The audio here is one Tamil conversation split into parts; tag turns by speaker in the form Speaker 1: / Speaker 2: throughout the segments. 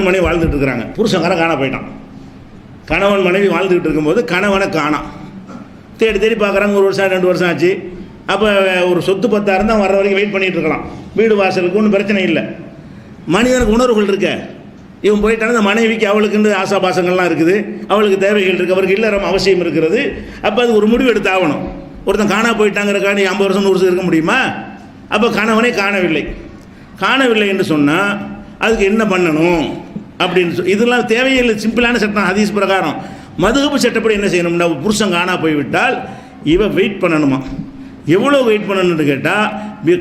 Speaker 1: மனைவி வாழ்ந்துட்டு இருக்கிறாங்க. புருஷங்காரன் காண போயிட்டான். கணவன் மனைவி வாழ்ந்துகிட்டு இருக்கும்போது கணவனை காணாம். தேடி தேடி பார்க்குறாங்க. 1 வருஷம் 2 வருஷம் ஆச்சு. அப்போ ஒரு சொத்து பத்தாயிரம் தான் வர்ற வரைக்கும் வெயிட் பண்ணிகிட்டு இருக்கலாம். வீடு வாசலுக்கு ஒன்றும் பிரச்சனை இல்லை. மனிதனுக்கு உணர்வுகள் இருக்க. இவன் போயிட்டான அந்த மனைவிக்கு அவளுக்குன்னு ஆசாபாசங்கள்லாம் இருக்குது, அவளுக்கு தேவைகள் இருக்குது, அவருக்கு இல்லறம் அவசியம் இருக்கிறது. அப்போ அது ஒரு முடிவு எடுத்து ஆகணும். ஒருத்தன் காணா போயிட்டாங்கிறக்காண்டி 50 வருஷம் 100 வருஷம் இருக்க முடியுமா? அப்போ கணவனே காணவில்லை என்று சொன்னால் அதுக்கு என்ன பண்ணணும் அப்படின்னு இதெல்லாம் தேவையில்லை. சிம்பிளான சட்டம் ஹதீஸ் பிரகாரம். மதுஹப் சட்டப்படி என்ன செய்யணும்னா, புருஷன் காணா போய்விட்டால் இவன் வெயிட் பண்ணணுமா? எவ்வளோ வெயிட் பண்ணணும்னு கேட்டால்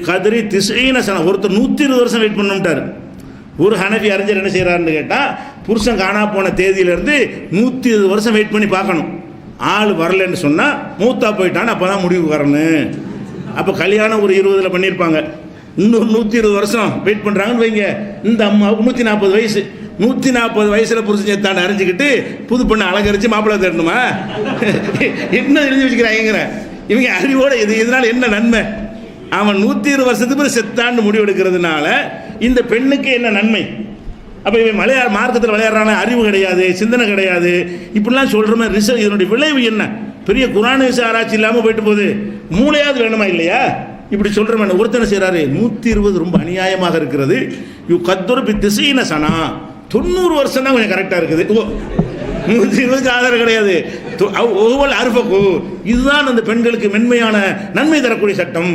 Speaker 1: கதிரி 90 சன, ஒருத்தர் 120 வருஷம் வெயிட் பண்ணணும்ட்டார். ஒரு ஹனஃபி அறிஞர் என்ன செய்கிறாருன்னு கேட்டால், புருஷன் காணா போன தேதியிலேருந்து 120 வருஷம் வெயிட் பண்ணி பார்க்கணும். ஆள் வரலன்னு சொன்னால் மூத்தா போயிட்டான்னு அப்போ தான் முடிவு வரணும். அப்போ கல்யாணம் ஒரு 20 பண்ணியிருப்பாங்க. இன்னொரு 120 வருஷம் வெயிட் பண்ணுறாங்கன்னு வைங்க. இந்த அம்மாவுக்கு 140 வயசு. 140 வயசில் புருஷன் சேர்த்தாண்டு அறிஞ்சிக்கிட்டு புது பொண்ணை அலங்கரித்து மாப்பிள்ளை தேடணுமா? என்ன எழுதி வச்சுக்கிறாங்கிற இவங்க அறிவோடு இதனால் என்ன நன்மை? அவன் 120 வருஷத்துக்கு பிறகு செத்தாண்டு முடிவெடுக்கிறதுனால இந்த பெண்ணுக்கு என்ன நன்மை? அப்போ இவன் மார்க்கத்தில் விளையாடுறான அறிவு கிடையாது, சிந்தனை கிடையாது, இப்படிலாம் சொல்கிறோமே. இதனுடைய விளைவு என்ன? பெரிய குரான் ஆராய்ச்சி இல்லாமல் போயிட்டு போகுது. மூளையாவது வேணுமா இல்லையா? இப்படி சொல்கிறோம். ஒருத்தனை செய்கிறாரு 120 ரொம்ப அநியாயமாக இருக்கிறது. கத்தொரு திசையின சனா 90 வருஷம் தான் கொஞ்சம் கரெக்டாக இருக்குது. 120க்கு ஆதாரம் கிடையாது. ஒவ்வொரு அருஃபக்கு இதுதான் அந்த பெண்களுக்கு மென்மையான நன்மை தரக்கூடிய சட்டம்.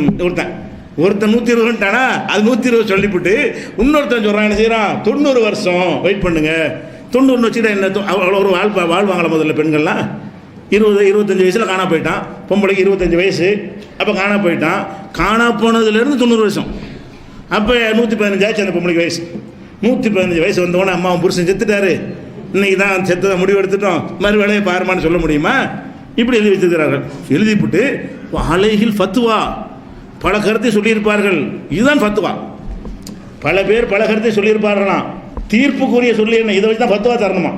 Speaker 1: ஒருத்தன் 120ட்டானா அது 120 சொல்லிவிட்டு இன்னொருத்தன் சொல்கிறான் என்ன செய்கிறான், 90 வருஷம் வெயிட் பண்ணுங்க. 90 வச்சுக்கிட்ட என்ன அவ்வளோ ஒரு வாழ்வாங்கள முதல்ல பெண்கள்லாம். 20-25 வயசில் காணா போயிட்டான். பொம்பளைக்கு 25 வயசு. அப்போ காணா போயிட்டான். காணா போனதுலேருந்து 90 வருஷம். அப்போ 115 ஆச்சு அந்த பொம்பளைக்கு வயசு. 115 வயசு வந்தவொடனே அம்மாவும் புருஷன் செத்துட்டாரு, இன்னைக்கு தான் செத்து முடிவு எடுத்துட்டோம், மறு வேலையை பாருமான்னு சொல்ல முடியுமா? இப்படி எழுதி வச்சிருக்கிறார்கள். எழுதிவிட்டு அலைகில் ஃபத்துவா, பல கருத்தை சொல்லியிருப்பார்கள். இதுதான் ஃபத்துவா. பல பேர் பல கருத்தை சொல்லியிருப்பார்களாம். தீர்ப்புக்குரிய சொல்லி என்ன, இதை வச்சு தான் ஃபத்துவா தரணுமா?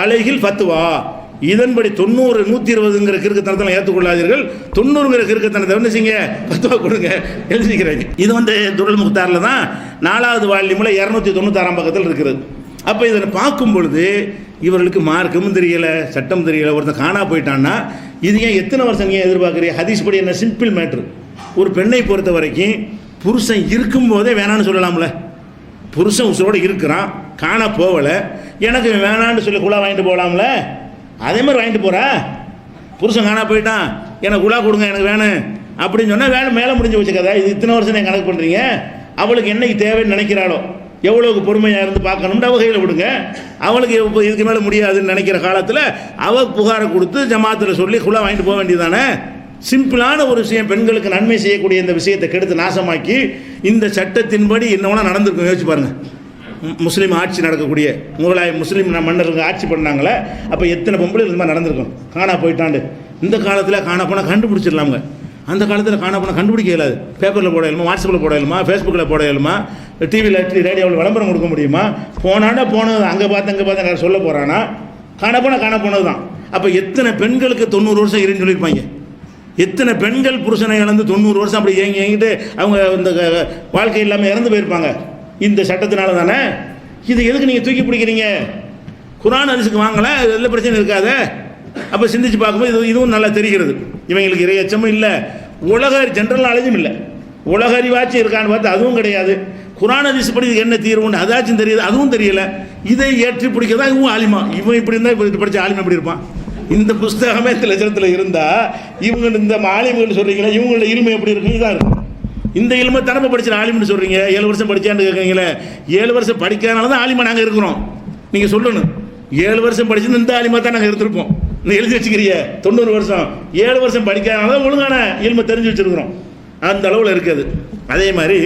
Speaker 1: அலைகில் ஃபத்துவா, இதன்படி 90 120ங்கிற கிறுக்குத்தனத்தை ஏற்றுக்கொள்ளாதீர்கள், 90ங்கிற கிறுக்குத்தனத்தை வந்து செய்யுங்க, ஃபத்துவா கொடுங்க எழுதிக்கிறாங்க. இது துருல் முக்தாரில் தான் 4வது வால்யூமில் 296ஆம் பக்கத்தில் இருக்கிறது. அப்போ இதை பார்க்கும் பொழுது இவர்களுக்கு மார்க்கமும் தெரியலை, சட்டம் தெரியலை. ஒருத்தன் காணா போயிட்டான்னா இது ஏன் எத்தனை வருஷம் நீங்கள் எதிர்பார்க்குறீங்க? ஹதீஸ் படி என்ன சிம்பிள் மேட்ரு. ஒரு பெண்ணை பொறுத்த வரைக்கும் புருஷன் இருக்கும்போதே வேணான்னு சொல்லலாம்ல. புருஷன் உசுரோடு இருக்கிறான், காணா போகலை, எனக்கு வேணான்னு சொல்லி குழா வாங்கிட்டு போகலாம்ல. அதே மாதிரி வாங்கிட்டு போகிறா. புருஷன் காணா போயிட்டான், எனக்கு குழா கொடுங்க, எனக்கு வேணும் அப்படின்னு சொன்னால் வேணும், மேலே முடிஞ்சு வச்சுக்காத. இது இத்தனை வருஷம் நீங்கள் கணக்கு பண்ணுறீங்க. அவளுக்கு என்னைக்கு தேவைன்னு நினைக்கிறாளோ, எவ்வளோக்கு பொறுமையாக இருந்து பார்க்கணும்னு அவள் கையில் விடுங்க. அவளுக்கு இப்போ இதுக்கு மேலே முடியாதுன்னு நினைக்கிற காலத்தில் அவள் புகாரை கொடுத்து ஜமாத்தில் சொல்லி குழா வாங்கிட்டு போக வேண்டியதானே. சிம்பிளான ஒரு விஷயம். பெண்களுக்கு நன்மை செய்யக்கூடிய இந்த விஷயத்தை கெடுத்து நாசமாக்கி இந்த சட்டத்தின்படி என்னவென்னா நடந்திருக்கும். யோசிச்சு பாருங்கள். முஸ்லீம் ஆட்சி நடக்கக்கூடிய முகலாய முஸ்லீம் மன்னர்கள் ஆட்சி பண்ணாங்களே, அப்போ எத்தனை பொம்பளை இது மாதிரி நடந்திருக்கும். காணா போயிட்டாண்டு இந்த காலத்தில் காணா போனால் கண்டுபிடிச்சிடலாமுங்க. அந்த காலத்தில் காணா போனால் கண்டுபிடிக்க இயலாது. பேப்பரில் போட இயலுமா, வாட்ஸ்அப்பில் போட இயலுமா, ஃபேஸ்புக்கில் போட இயலுமா, டிவியில் ரேடியோவில் விளம்பரம் கொடுக்க முடியுமா? போனாண்டா போனது, அங்கே பார்த்து நான் சொல்ல போகிறானா? காணா போனது தான். அப்போ எத்தனை பெண்களுக்கு 90 வருஷம் இருன்னு சொல்லியிருப்பாங்க. எத்தனை பெண்கள் புருஷனை இழந்து 90 வருஷம் அப்படி ஏங்கிட்டு அவங்க இந்த வாழ்க்கை இல்லாமல் இறந்து போயிருப்பாங்க இந்த சட்டத்தினால தானே. இது எதுக்கு நீங்கள் தூக்கி பிடிக்கிறீங்க? குர்ஆன் ஹதீஸுக்கு வாங்கலை, எல்லாம் பிரச்சனை இருக்காது. அப்போ சிந்திச்சு பார்க்கும்போது இதுவும் நல்லா தெரிகிறது. இவங்களுக்கு இறையச்சமும் இல்லை, உலக ஜென்ரல் நாலேஜும் இல்லை. உலக அறிவாச்சும் இருக்கான்னு பார்த்து அதுவும் கிடையாது. குர்ஆன் ஹதீஸ் படி இது என்ன தீர்வுன்னு அதாச்சும் தெரியுது, அதுவும் தெரியல. இதை ஏற்றி பிடிக்கிறதா இவன் ஆலிமா. இவன் இப்படி இருந்தால் இப்போ படித்த ஆலிமா எப்படி இருப்பான்? இந்த புஸ்தகமே இந்த லட்சணத்தில் இருந்தால் இவங்க இந்த ஆலிம்கள் சொல்கிறீங்களா, இவங்களோட இல்மை எப்படி இருக்கும்? இதாக இருக்கும். இந்த இல்மை தரப்பை படிச்சிட ஆலிம்னு சொல்கிறீங்க. 7 வருஷம் படித்தான்னு கேட்குறீங்களே, 7 வருஷம் படிக்காதனால தான் ஆலிமா நாங்கள் இருக்கிறோம். நீங்கள் சொல்லணும், 7 வருஷம் படிச்சு இந்த ஆலிமா தான் நாங்கள் இருந்திருப்போம். நீ எழுதி வச்சுக்கிறீங்க 90 வருஷம், 7 வருஷம் படிக்காதனால ஒழுங்கான இல்மை தெரிஞ்சு வச்சுருக்கிறோம். அந்த அளவில் இருக்குது. அதே மாதிரி